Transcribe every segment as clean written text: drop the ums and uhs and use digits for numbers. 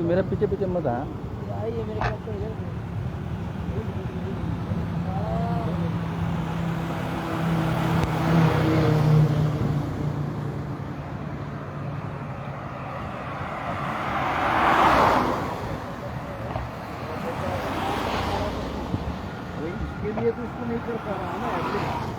तू मेरे पीछे पीछे मत आ। इसके लिए तो इसको नहीं कर पा रहा है ना एटलीस्ट।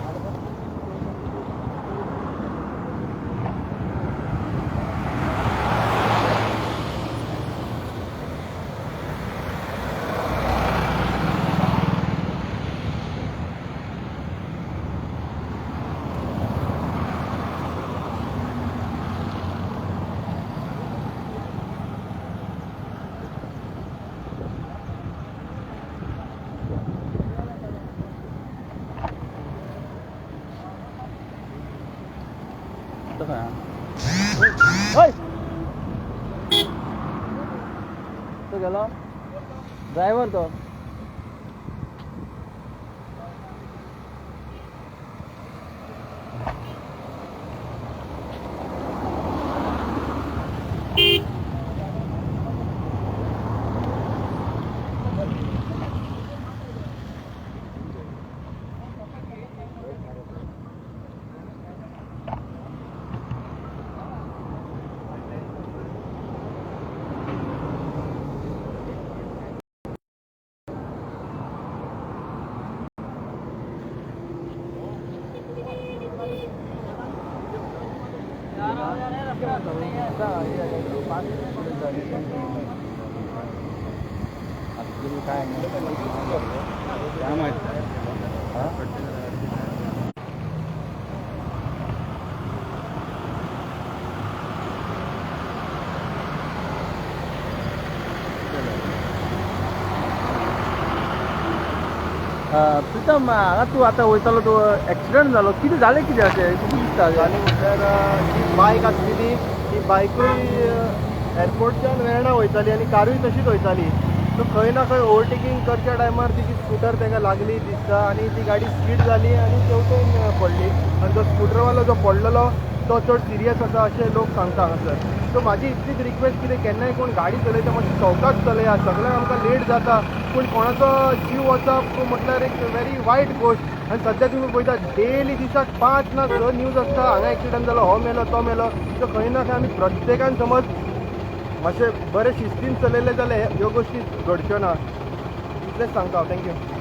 तो काय तो गेलो ड्रायव्हर तो काय माहिती प्रीतम हांगा तूं आतां वयतालो तो एक्सिडंट जालो कितें जालें कितें अशें तुका दिसता जालें म्हटल्यार जी बायक आसलेली ती बायकूय एअरपोर्टच्यान वेर्णा वयताली आनी कारूय तशीच वयताली. सो खंय ना खंय ओवरटेकिंग करच्या टायमार तिची स्कूटर ताका लागली दिसता आनी ती गाडी स्पीड जाली आनी शेवटेन पडली आनी तो स्कूटरवालो जो पडलेलो तो चड सिरियस आसा अशें लोक सांगता हांगासर. सो म्हाजी इतलीच रिक्वेस्ट कितें केन्नाय कोण गाडी चलयता मातशी सवकास चलया. सगळ्यांक आमकां लेट जाता पूण कोणाचो जीव वचप म्हटल्यार एक व्हेरी वायट गोश्ट. आनी सद्या तुमी पळयता डेली दिसाक 5 ना 6 न्यूज आसता हांगा एक्सिडंट जालो हो मेलो तो मेलो. सो खंय ना खंय आमी प्रत्येकान समज मातशें बरें शिस्तीन चलयलें जाल्यार ह्यो गोश्टी घडच्यो ना इतलेंच सांगता हांव. थँक्यू.